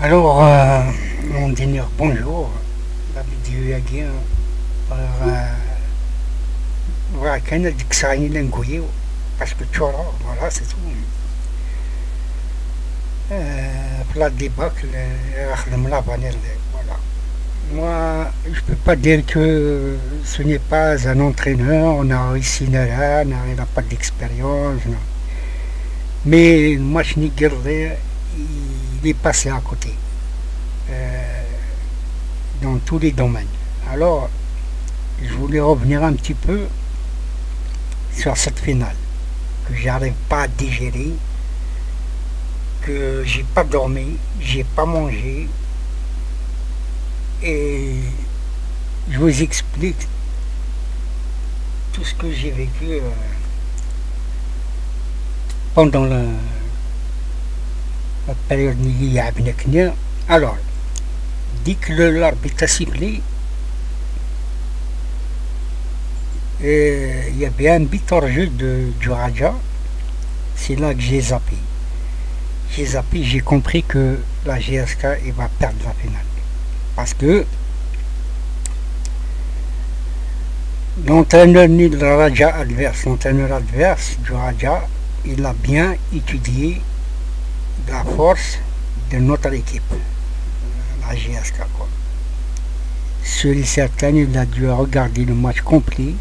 Alors, on dit bonjour, la vidéo est voilà, كان ديك الساعة اللي نقوليو باسكو تشورا فوالا سي تو في لا ديباك اللي خدم لافانير voilà. Moi, je peux pas dire que ce n'est pas un entraîneur, on a ici là, il n'a pas d'expérience, non. Mais le match Nigeria, il est passé à côté dans tous les domaines. Alors, je voulais revenir un petit peu sur cette finale que j'arrive pas à digérer, que j'ai pas dormi, j'ai pas mangé, et je vous explique tout ce que j'ai vécu pendant la période Nigeria. Alors, dès que l'arbitre a sifflé, il y avait un but hors jeu du Raja. C'est là que j'ai zappé. J'ai compris que la GSK il va perdre la finale. Parce que l'entraîneur du Raja adverse, l'entraîneur adverse du Raja, il a bien étudié la force de notre équipe, la GSK. Celui certain, il a dû regarder le match complet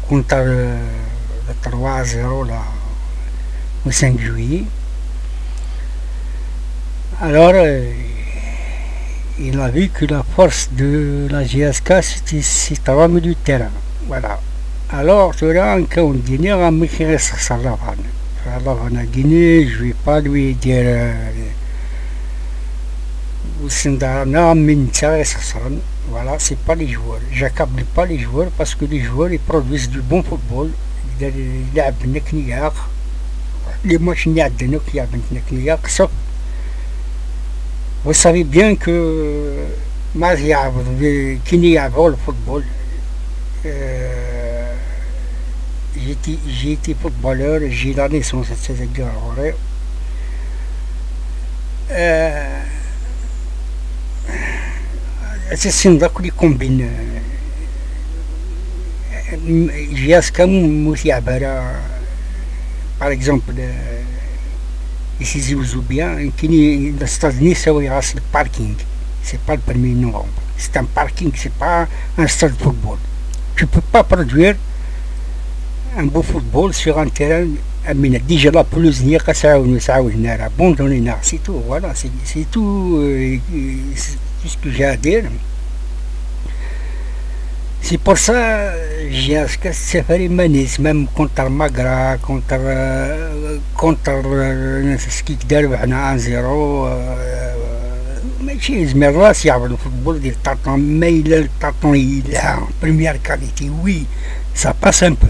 contre le 3-0 au 5 juillet. Alors, il a vu que la force de la GSK c'était au milieu du terrain. Voilà. Alors, tu vois, quand on dit, on va écrire ça la Guinée, je ne vais pas lui dire voilà, c'est pas les joueurs. J'accable pas les joueurs parce que les joueurs ils produisent du bon football. Les matchs sauf vous savez bien que qui n'y a pas le football, j'ai été footballeur, j'ai la naissance de ces gars. C'est un qui combine GSK par exemple ici Zoubia qui les États-Unis c'est le parking, c'est pas le 1er novembre, c'est un parking, c'est pas un stade de football. Tu peux pas produire un beau football sur un terrain. Déjà la pelouse n'y a qu'à ça abandonné, c'est tout, voilà, c'est tout ce que j'ai à dire. C'est pour ça j'ai fait manis même contre Magra, contre ce qui derrière 1-0. ماشي زعما راس يعرف الفوتبول ديال الطاطون ما إلا الطاطون إلا بريمير كاليتي وي سا باس ان بو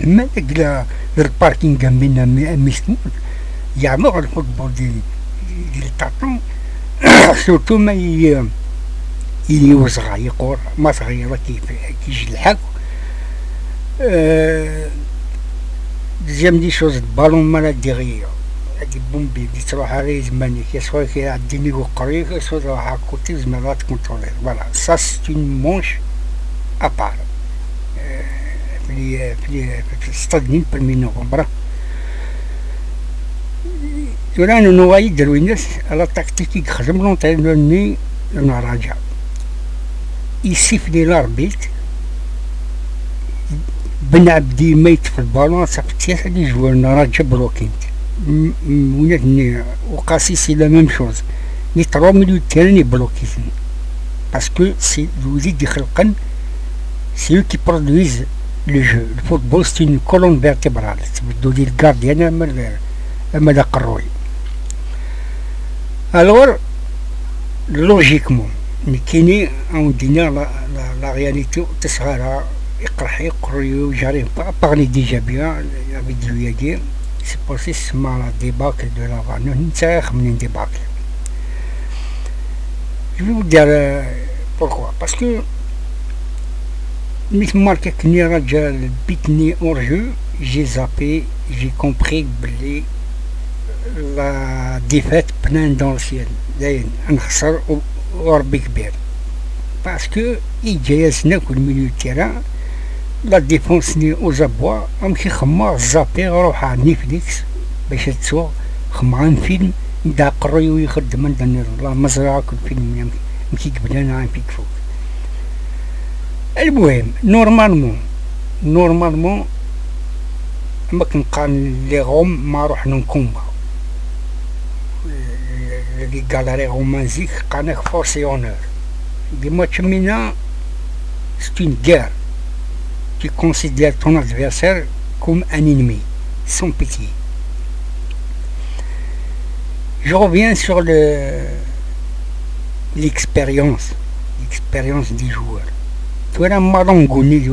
ما داك الباركينغ من مسمول يعمر الفوتبول ديال الطاطون سورتو ما يوزغ يقور ما صغيرة كيجي الحق. ديزيام دي شوز البالون مالا ديغيا هادي بومبي دي تروح على زماني كيسوا كيعديني وقري كيسوا تروح على كوتي زعما تكونترولير. فوالا سا سي اون مونش ابار في ستادني برمي نوفمبر. ورانا نوايا داروا الناس على تكتيكي خدم لونطرينور ني راجع يسيفلي l'arbitre بن عبدي ميت في البالون صافي اللي جوالنا راجع بلوكينت ونتني وقاسيسي لا ميم شوز ني 3 مليون تاني بلوكيتني باسكو سي الوليد يخلقن سي كي برودويز لو جو. الفوتبول سي اون كولون فيرتيبرال تبدو ديال الكارديان اما دا قروي. الوغ لوجيكمون كاينين عندنا لا رياليتي تصغرها يقريو جاري بارلي ديجا بيان لا فيديو ديال سي بوسي سما لا ديباكل دو لافانو نتاخ من ديباكل. جو vais vous dire pourquoi parce que ملي ماركا كني رجال بيتني اور جو j'ai zappé, j'ai compris que la défaite بنان دون السيال داين نخسر وربي كبير باسكو يجياسنا كل ميليو تيران لا ديفونس ني اوزابوا امشي خمار زابي روح على نيفليكس باش تسوق خمعان فيلم دا قري ويخدم عندنا والله مزرعة كل فيلم يمكن قبل انا عن فيك فوق. المهم نورمالمون ما كنقال لي غوم ما روح نكومبا لي غالاري رومانزيك قاناك فورسي اونور دي ماتش مينا c'est une guerre. Tu considères ton adversaire comme un ennemi, sans pitié. Je reviens sur l'expérience des joueurs. Tu as un malangoni, il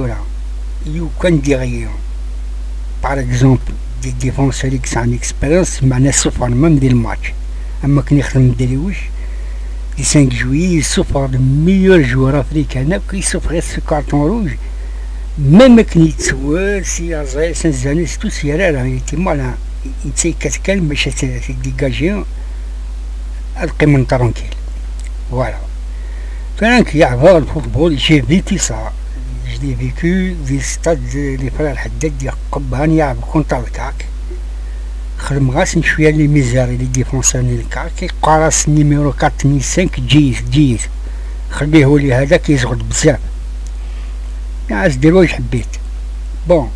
y a rien. Par exemple, des défenseurs qui ont une expérience, mais ils souffrent même des matchs. Les 5 juillet, ils souffrent de meilleurs joueurs africains qui souffrent ce carton rouge. Même كني تسوال سي عزاي سنزاني ستو سيرا راه مالا انت كتكلم باش تديكاجي القمن ترونكيل فوالا فرانك يعبر الفوتبول جي فيتي سا جي فيكو في ستاد لي فرا الحداد ديال قبان يلعب كونتر الكاك خدم غاس شويه لي ميزاري لي ديفونسور الكاك قراص نيميرو 4 ني 5 جيز خليه هو لي هذا كيزغد بزاف عاز دير واش حبيت بون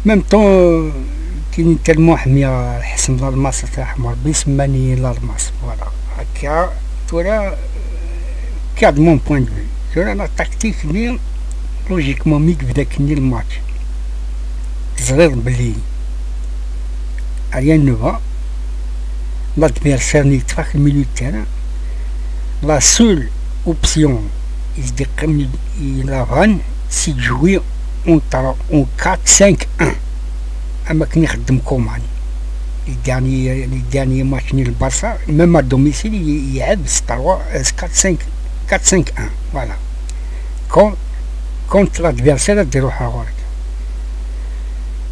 ميم طون كاين تالمو حمية حسن لالماس تاع حمر ربي سماني لالماس فوالا هكا تولا كاد مون بوين دو تولا لا تاكتيك لي لوجيكمون ميك بداك ني الماتش زغير بلي ريان نوفا لادفيرسير ني تفاك الميليو تاعنا لا سول اوبسيون il avance si jouer on 4-5-1 اما كان يخدم كومان les derniers matchs ni le Barça même à domicile يلعب 4-5-1 voilà contre l'adversaire ديرو حاورك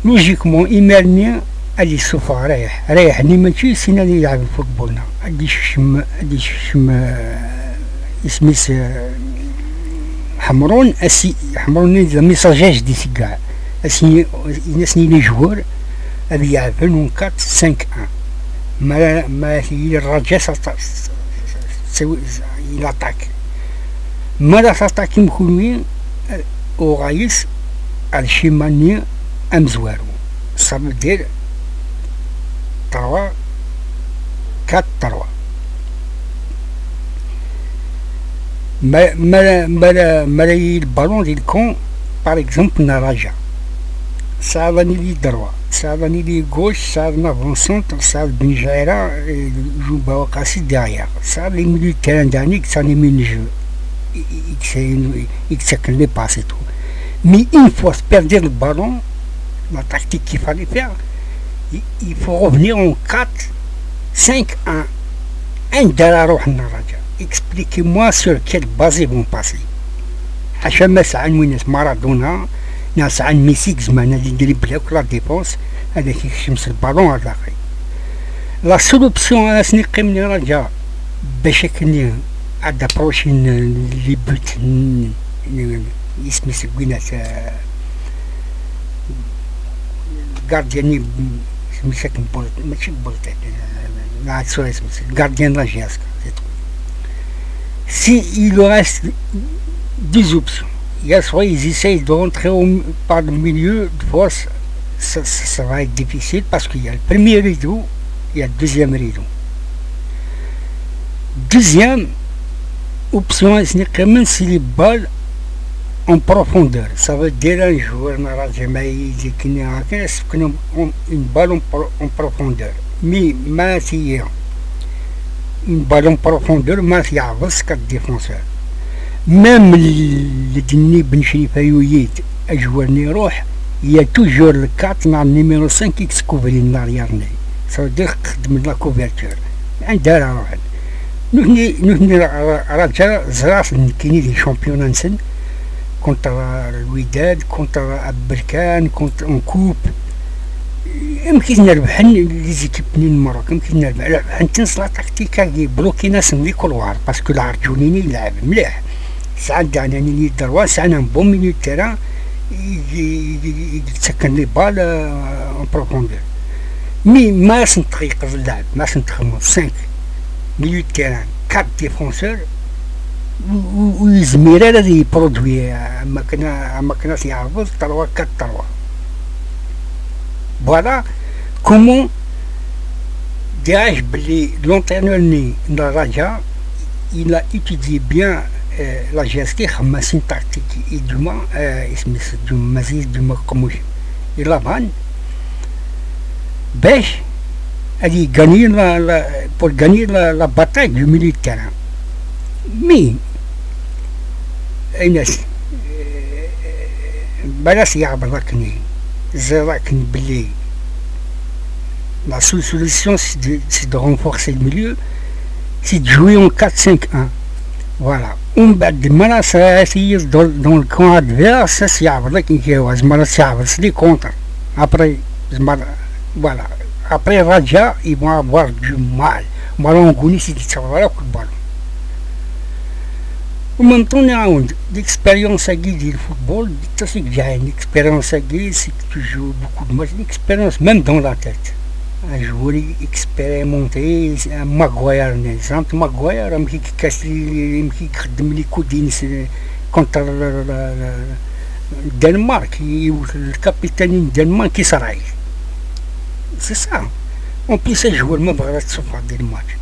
لوجيكمون ايمرني اللي يشوف ريحني ماشي سينا اللي يلعب الفوتبولنا اللي شم اسميس حمرون لا ميساجاج دي سيكاع ناسني لي جوار هذي يعرفون 4 5 1 ما هي الرجاء تسوي لاطاك ما لا تاتاكي مخومين وغايس الشيماني امزوارو صاب دير 3 4 3 مالا البالون ديال الكون باغ اكزومبل نراجع ساعدني لي دروا ساعدني لي غوش ساعدنا فون سونتر ساعد بن جايرة جو بواقاسي داغيغ ساعد لي ميليو تيران داني كتاني من جو يكسكن لي باسي تو مي اون فوا بيردير البالون لا تاكتيك كي فالي فيغ il faut revenir en 4-5-1 دار روح نراجع expliquez-moi sur quelle base ils vont passer حاشا ما سعان وين ناس مارادونا ناس عن ميسي زمان اللي دريبلا لا ديفونس هذاك يشمس البالون هذاك لا سول اوبسيون انا سني قيمني رجا باش كني عاد بروشين لي بوت اسمي سكوينات غاردياني سميتك بولت ماشي بولت لا سوري سميتك غارديان لا جياسكا si il reste deux options. Il y a soit ils essayent de rentrer par le milieu de force, ça va être difficile parce qu'il y a le premier rideau, il y a le deuxième rideau. Deuxième option, c'est les balles en profondeur. Ça veut dire un joueur une balle en profondeur. Mais maintenant, une balle en profondeur, ما يعرفش كالديفونسور ميم اللي دني بن شريفة يويت اجورني يروح يا توجور الكات مع النيميرو 5 يكسكوفري الناريارني سو دير خدم لا كوفرتور عندها روح نحن رجال زراس كاينين لي شامبيون نسن كونتر الوداد كونتر بركان كونتر اون كوب يمكن نربح لي زيكيب من المغرب، يمكن نربح نتنس لا تكتيكا كي بلوكي ناس من لي كولوار باسكو العرجونيني يلعب مليح، ساعات دعنا لي دروا ساعات بون مينيو تيران يتسكن لي بال اون بروفوندور، مي ما سنتقيق في اللعب، ما سنتخمم 5 مينيو تيران 4 ديفونسور ويزمير هذا يبرودوي اما كنا يعرض 3 4 3. Voilà comment dirais-je, l'entraîneur de Raja, il a étudié bien la GST, la tactique, et du moins, il a pour gagner la bataille du milieu de terrain. Mais, la solution c'est de renforcer le milieu, c'est de jouer en 4-5-1. Voilà. On bat des menaces à essayer dans le camp adverse, c'est des contre. Après, voilà. Après Raja, ils vont avoir du mal. Malongoni, c'est du ballon. En même temps, l'expérience à guider le football, c'est que j'ai une expérience à guider, c'est que tu joues beaucoup de matchs, l'expérience même dans la tête. Un joueur expérimenté, un Maguire, exemple, Maguire, qui casse les coudines contre le Danemark, le capitaine du Danemark qui s'arrête. C'est ça. En plus, ces joueurs me vont se faire des matchs.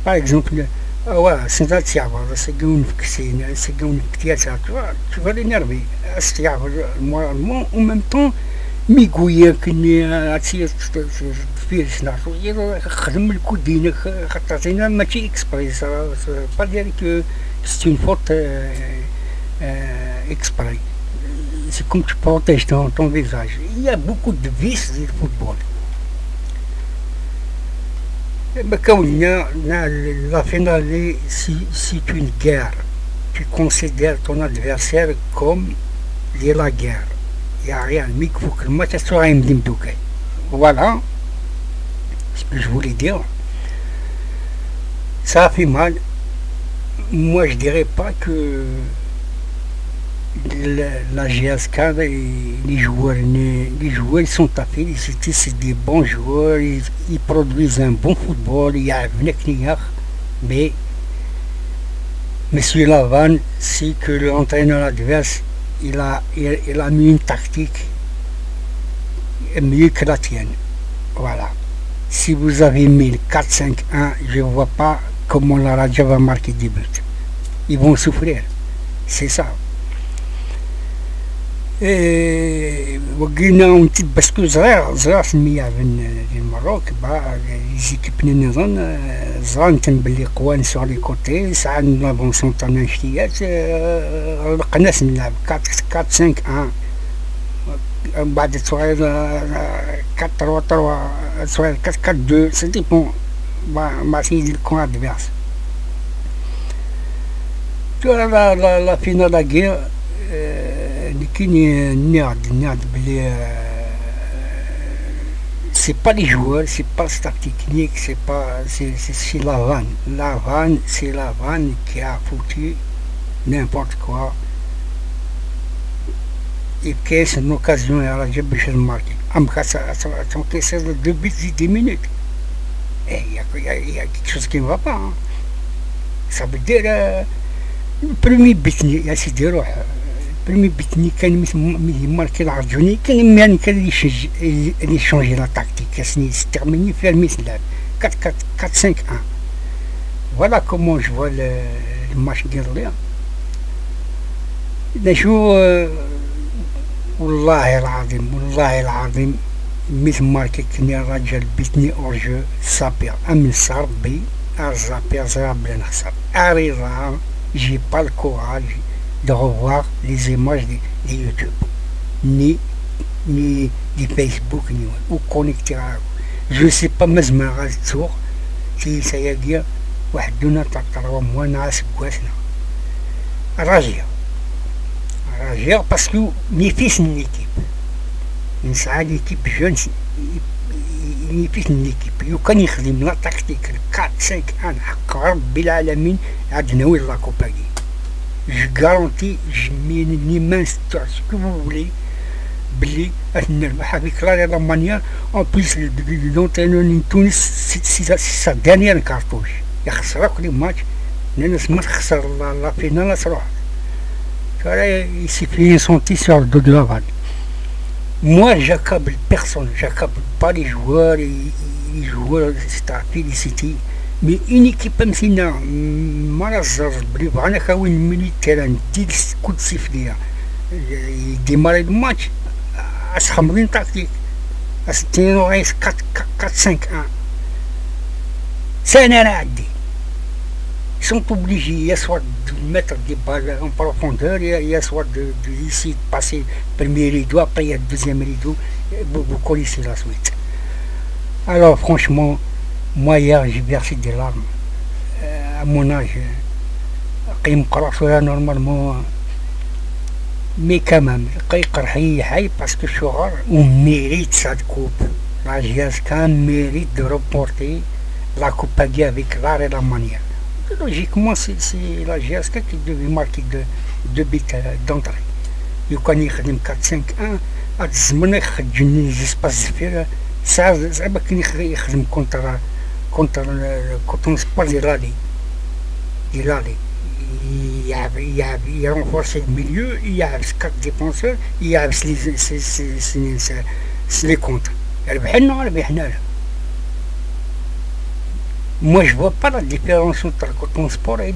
Par exemple, c'est un tiavre, c'est tu vas l'énerver. En même temps, Miguel qui n'est attiré pas dire que c'est une faute exprès. C'est comme tu protèges ton visage. Il y a beaucoup de vices du football. La finale, c'est une guerre. Tu considères ton adversaire comme la guerre. Il n'y a rien. Mais il faut que le match soit un dimdouké. Voilà ce que je voulais dire. Ça fait mal. Moi, je dirais pas que la GSK, les joueurs sont à féliciter, c'est des bons joueurs, ils produisent un bon football, il y a un mais Monsieur Lavan, c'est que l'entraîneur adverse, il a mis une tactique mieux que la tienne. Voilà. Si vous avez mis le 4-5-1, je ne vois pas comment la Raja va marquer des buts. Ils vont souffrir. C'est ça. وقينا ونتد باسكو صغار سميها في المغرب ليزيكيب نظن صغار تنبلي قوان سوغ لي كوتي ساعات نافونسون تاع نشتيات غلقناس نلعب 4-5-1 من بعد صغير 4-3-3 صغير 4-4-2 سا ديبون مع سيدي الكون ادفيرس. لا فينال لا غير c'est pas les joueurs, c'est pas le staff technique, c'est la vanne. La vanne, c'est la vanne qui a foutu n'importe quoi. Et qu'est-ce une occasion à la Djibouti de marquer. C'est le 2 buts de 10 minutes. Et il y a quelque chose qui ne va pas. Hein. Ça veut dire le premier but, il y a des rois. البريمي بيتني كان ماركي العرجوني كان اللي شونجي لا تاكتيك كاسني ستيرميني في الميس نلعب 4-5-1. فوالا كومون جو فوا الماتش ديال ليا نشوف. والله العظيم مثل ماركي كني الراجل بيتني اورجو صابير امن صار بي الزابير زراب بلا نخسر اريضا جي با الكوراج de revoir les images de YouTube, ni de Facebook, ni ou connecter. Je ne sais pas, mais je me rassure si ça y est dire, ouais, d'où n'a pas moi n'a pas quoi, c'est ragia. Raja parce que mes fils une équipe. Une salle équipe jeune, mes fils une équipe. يمكن يخدم لا تكتيك 4 5 1 حق ربي العالمين عاد ناوي لا كوبا دي. Je garantis, je mets une immense ce que vous voulez. Billy, avec la manière, en plus, l'entraîneur de Tunis, c'est sa dernière cartouche. Il خسر كل match. الناس ما تخسر لا فينال تروح. Il s'est fait sentir sur le dos de la vanne. Moi, j'accable personne, j'accable pas les joueurs, c'est à féliciter. Mais une équipe comme ça, malheureusement, il y a un militaire, 10 coups de sifflet. Il démarre le match. أسخمرين تكتيك أستين رئيس 4-5-1 سنة عندي ils sont obligés soit de mettre des balles en profondeur soit de essayer de passer le premier rideau, après il y a le deuxième rideau, vous connaissez la suite. Alors franchement, moi hier j'ai versé des larmes. À mon âge, normalement. Mais quand même, parce que Chouar, on mérite cette coupe. La GSK mérite de remporter la Coupe AG avec l'art et la manière. Logiquement, c'est la GSK qui devait marquer deux buts d'entrée. Il y a 4-5-1, à ce moment-là, il y a des espaces de faire. Ça, c'est pas qu'il y a contre le sport de l'allée. Il a renforcé le milieu, il y a 4 défenseurs, il y a les contre. Moi je vois pas la différence entre le coton sport et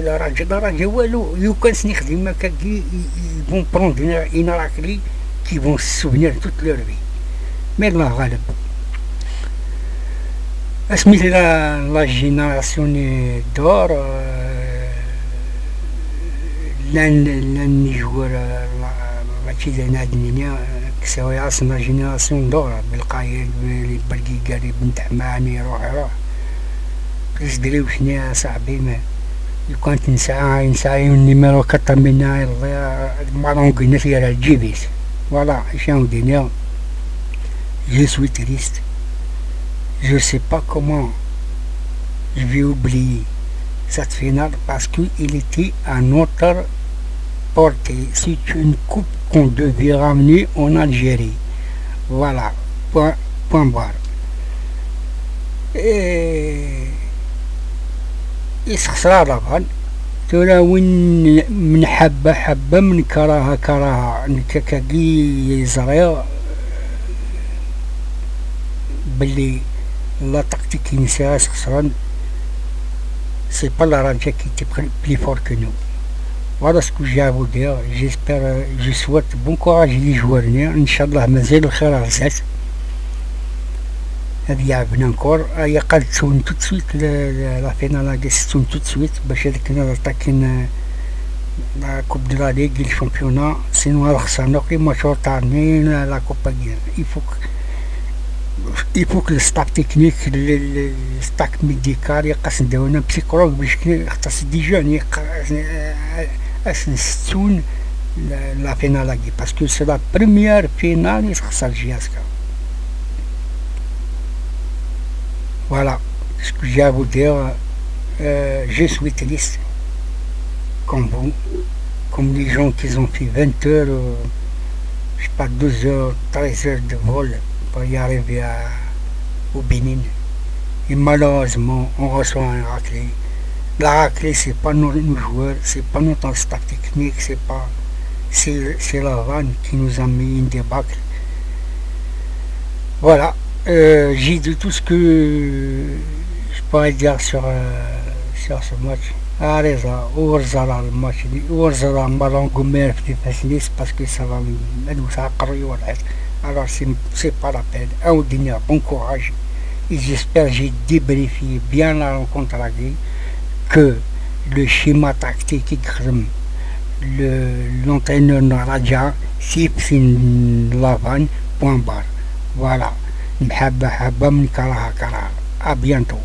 la radio. La radio, ils vont prendre une raclée qui vont se souvenir toute leur vie. Mais la غالب. اسمي la génération d'or. لأن جوار ماشي زينا الدنيا كساوي عاصمة جينيراسيون دورة بالقايد بالبرقي قريب بنت عماني روح كيش دريو شنيا صاحبي ما يكون نسعى النيميرو 4 منا المارون قلنا فيها الجيبيس فوالا شنو دنيا je suis triste je sais pas comment je vais oublier cette finale parce qu'il était à notre portée. C'est une coupe qu'on devait ramener en Algérie. Voilà, point barre. Et خسرها طبعا ترى وين من حبة من كراهة كاكي زرير باللي لا تكتيك نساس خسران. C'est pas la Raja qui était plus fort que nous. Voilà ce que j'ai à vous dire. J'espère, je souhaite bon courage les joueurs. Inch'Allah, mazal الخير عزاز. هذه يعبنا encore. هي قد تسون tout de suite la finale تسون tout de suite باش هذيك نلتقي la Coupe de la Ligue, le championnat. Sinon, خسرنا كل ماتشات تاعنا la Coupe AG. Il faut que le staff technique, le staff médical يقاس نداونا psychologue باش يختص دي جون نستون la finale AG parce que c'est la première finale يخسر GSK. Voilà ce que j'ai à vous dire. Je suis triste comme vous, comme les gens qui ont fait 20 heures, je sais pas 12 heures, 13 heures de vol pour y arriver au Bénin. Et malheureusement, on reçoit un raclé. La raclée, c'est pas nos joueurs, c'est pas notre staff technique, c'est la vanne qui nous a mis une débâcle. Voilà, j'ai dit tout ce que je pourrais dire sur ce match. Allez, Ourzala le match, Ourzala Malon Gomer Fasciniste parce que ça va nous accorder. Alors c'est pas la peine. Un dîner, bon courage. Et j'espère que j'ai débriefé bien la rencontre à la vie, que le schéma tactique l'entraîneur Raja, c'est la vanne, point barre. Voilà. À bientôt.